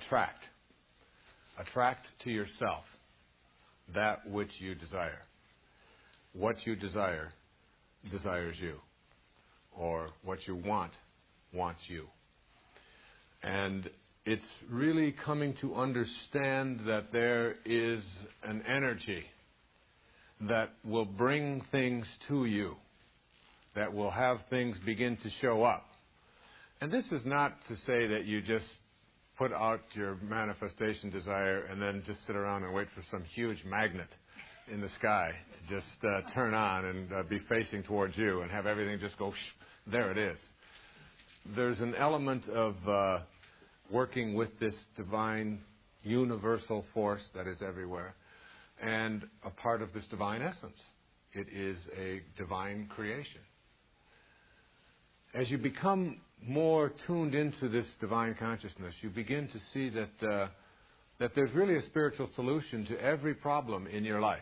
attract. Attract to yourself that which you desire. What you desire desires you. Or what you want wants you. And it's really coming to understand that there is an energy that will bring things to you, that will have things begin to show up. And this is not to say that you just put out your manifestation desire and then just sit around and wait for some huge magnet in the sky to just turn on and be facing towards you and have everything just go, there it is. There's an element of working with this divine universal force that is everywhere and a part of this divine essence. It is a divine creation. As you become more tuned into this divine consciousness, you begin to see that there's really a spiritual solution to every problem in your life.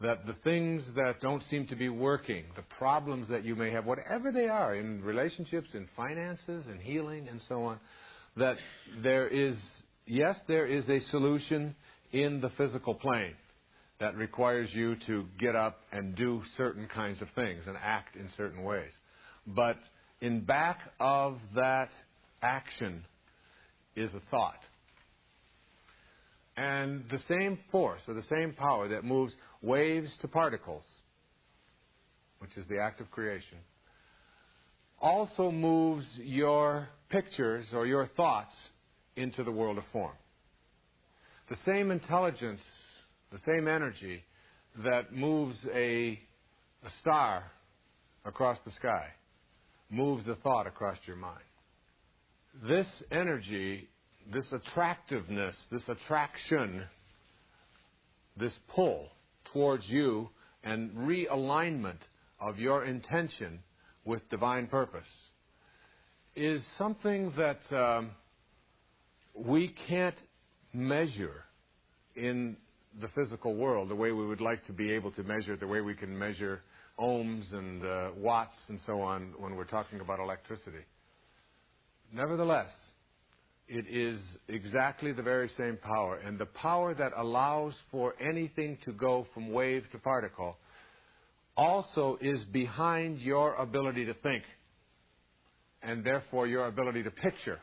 That the things that don't seem to be working, the problems that you may have, whatever they are, in relationships, in finances, in healing, and so on, that there is a solution in the physical plane that requires you to get up and do certain kinds of things and act in certain ways. But in back of that action is a thought. And the same force or the same power that moves waves to particles, which is the act of creation, also moves your pictures or your thoughts into the world of form. The same intelligence, the same energy that moves a star across the sky moves a thought across your mind. This energy, this attractiveness, this attraction, this pull towards you and realignment of your intention with divine purpose is something that we can't measure in the physical world the way we would like to be able to measure it, the way we can measure ohms and watts and so on when we're talking about electricity. Nevertheless, it is exactly the very same power, and the power that allows for anything to go from wave to particle also is behind your ability to think, and therefore your ability to picture,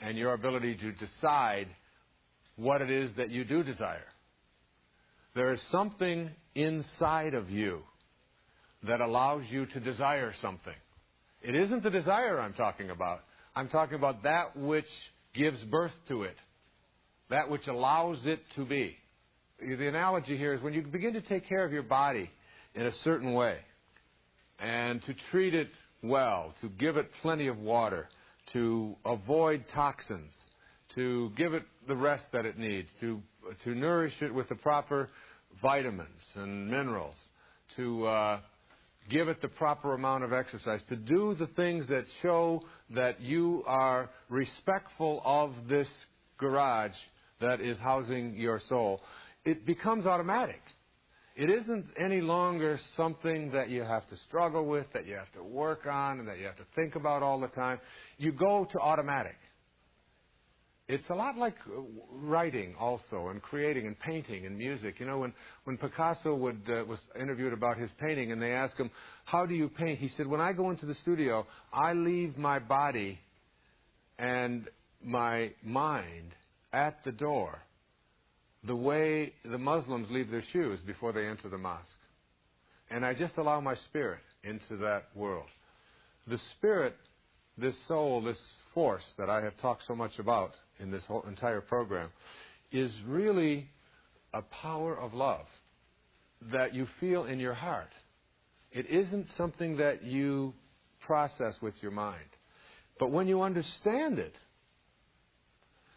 and your ability to decide what it is that you do desire. There is something inside of you that allows you to desire something. It isn't the desire I'm talking about. I'm talking about that which gives birth to it, that which allows it to be. The analogy here is when you begin to take care of your body in a certain way and to treat it well, to give it plenty of water, to avoid toxins, to give it the rest that it needs, to nourish it with the proper vitamins and minerals, to give it the proper amount of exercise, to do the things that show that you are respectful of this garage that is housing your soul. It becomes automatic. It isn't any longer something that you have to struggle with, that you have to work on, and that you have to think about all the time. You go to automatic. It's a lot like writing also, and creating, and painting, and music. You know, when Picasso was interviewed about his painting, and they asked him, how do you paint? He said, when I go into the studio, I leave my body and my mind at the door, the way the Muslims leave their shoes before they enter the mosque. And I just allow my spirit into that world. The spirit, this soul, this force that I have talked so much about in this whole entire program, is really a power of love that you feel in your heart. It isn't something that you process with your mind. But when you understand it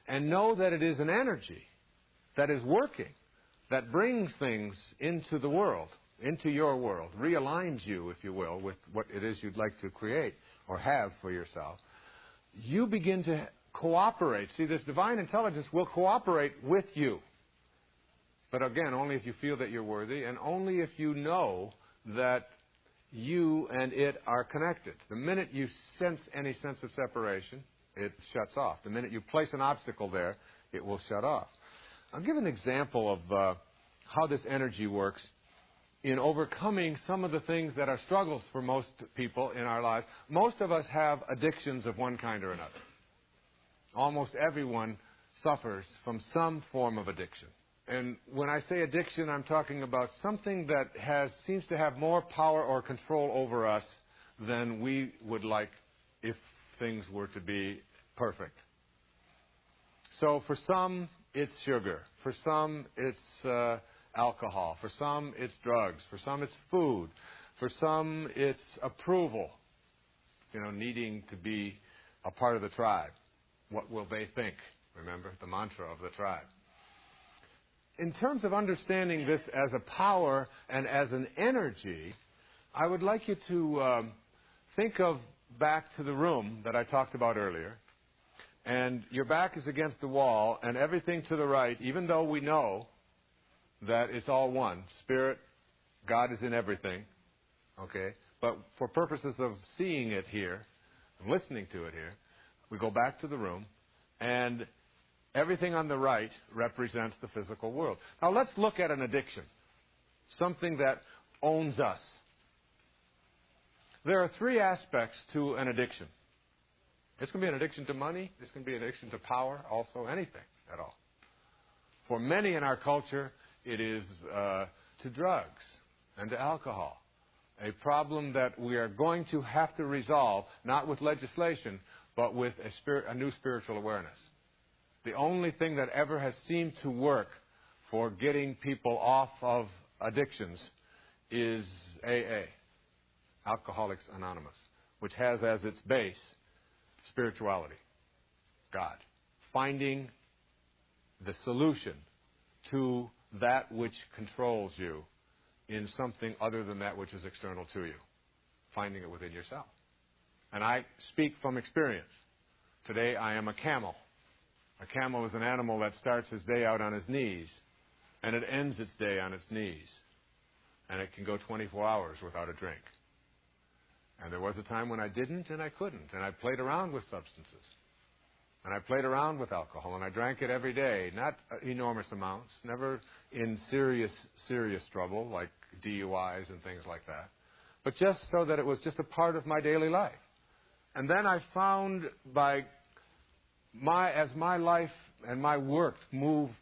and know that it is an energy that is working, that brings things into the world, into your world, realigns you, if you will, with what it is you'd like to create or have for yourself, you begin to cooperate. See, this divine intelligence will cooperate with you. But again, only if you feel that you're worthy, and only if you know that you and it are connected. The minute you sense any sense of separation, it shuts off. The minute you place an obstacle there, it will shut off. I'll give an example of how this energy works in overcoming some of the things that are struggles for most people in our lives. Most of us have addictions of one kind or another. Almost everyone suffers from some form of addiction. And when I say addiction, I'm talking about something that seems to have more power or control over us than we would like if things were to be perfect. So for some, it's sugar. For some, it's alcohol. For some, it's drugs. For some, it's food. For some, it's approval. Needing to be a part of the tribe. What will they think? Remember the mantra of the tribe. In terms of understanding this as a power and as an energy, I would like you to think of back to the room that I talked about earlier. And your back is against the wall, and everything to the right, even though we know that it's all one. Spirit, God is in everything. Okay? But for purposes of seeing it here, and listening to it here, we go back to the room, and everything on the right represents the physical world. Now let's look at an addiction. Something that owns us. There are three aspects to an addiction. This can be an addiction to money. This can be an addiction to power. Also anything at all. For many in our culture, it is to drugs and to alcohol. A problem that we are going to have to resolve, not with legislation, but with a new spiritual awareness. The only thing that ever has seemed to work for getting people off of addictions is AA, Alcoholics Anonymous, which has as its base spirituality, God. Finding the solution to that which controls you in something other than that which is external to you. Finding it within yourself. And I speak from experience. Today I am a camel. A camel is an animal that starts his day out on his knees, and it ends its day on its knees. And it can go 24 hours without a drink. And there was a time when I didn't and I couldn't, and I played around with substances. And I played around with alcohol, and I drank it every day, not enormous amounts, never in serious trouble, like DUIs and things like that, but just so that it was just a part of my daily life. And then I found as my life and my work moved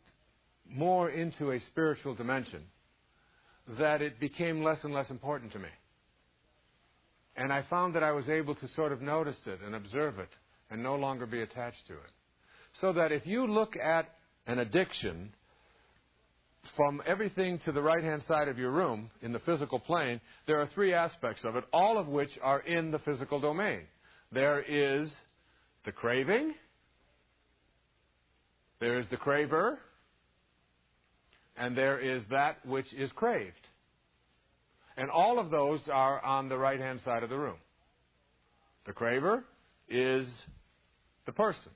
more into a spiritual dimension, that it became less and less important to me. And I found that I was able to sort of notice it and observe it and no longer be attached to it. So that if you look at an addiction from everything to the right-hand side of your room in the physical plane, there are three aspects of it, all of which are in the physical domain. There is the craving, there is the craver, and there is that which is craved. And all of those are on the right-hand side of the room. The craver is the person,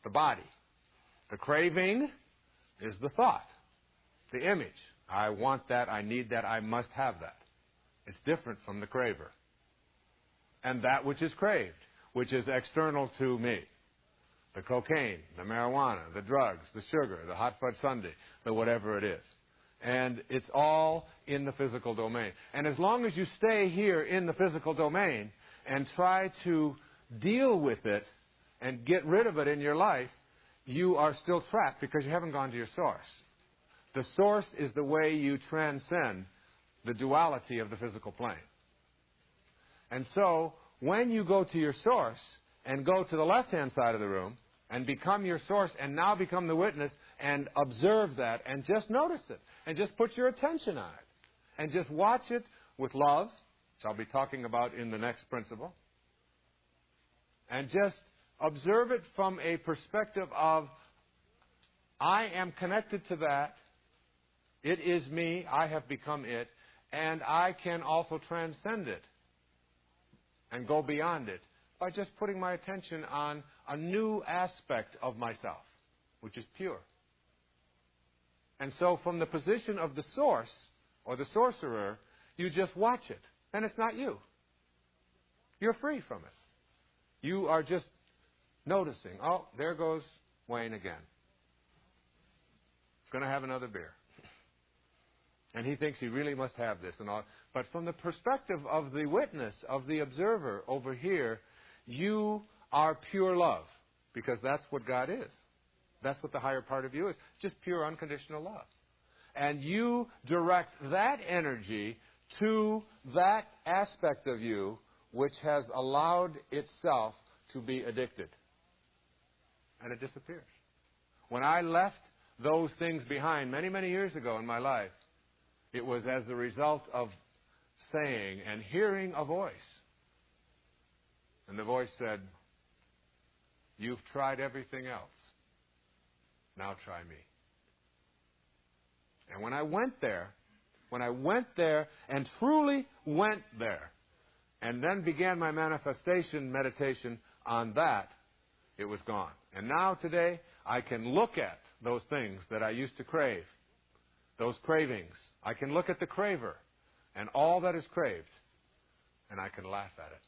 the body. The craving is the thought, the image. I want that, I need that, I must have that. It's different from the craver. And that which is craved, which is external to me. The cocaine, the marijuana, the drugs, the sugar, the hot fudge sundae, the whatever it is. And it's all in the physical domain. And as long as you stay here in the physical domain and try to deal with it and get rid of it in your life, you are still trapped because you haven't gone to your source. The source is the way you transcend the duality of the physical plane. And so, when you go to your source and go to the left-hand side of the room and become your source and now become the witness and observe that and just notice it and just put your attention on it and just watch it with love, which I'll be talking about in the next principle, and just observe it from a perspective of, I am connected to that, it is me, I have become it, and I can also transcend it and go beyond it by just putting my attention on a new aspect of myself, which is pure. And so from the position of the source, or the sorcerer, you just watch it. And it's not you. You're free from it. You are just noticing, oh, there goes Wayne again. He's going to have another beer. And he thinks he really must have this and all. But from the perspective of the witness, of the observer over here, you are pure love. Because that's what God is. That's what the higher part of you is. Just pure unconditional love. And you direct that energy to that aspect of you which has allowed itself to be addicted. And it disappears. When I left those things behind many, many years ago in my life, it was as a result of saying and hearing a voice. And the voice said, "You've tried everything else. Now try me." And when I went there and truly went there, and then began my manifestation meditation on that, it was gone. And now today, I can look at those things that I used to crave, those cravings. I can look at the craver and all that is craved, and I can laugh at it.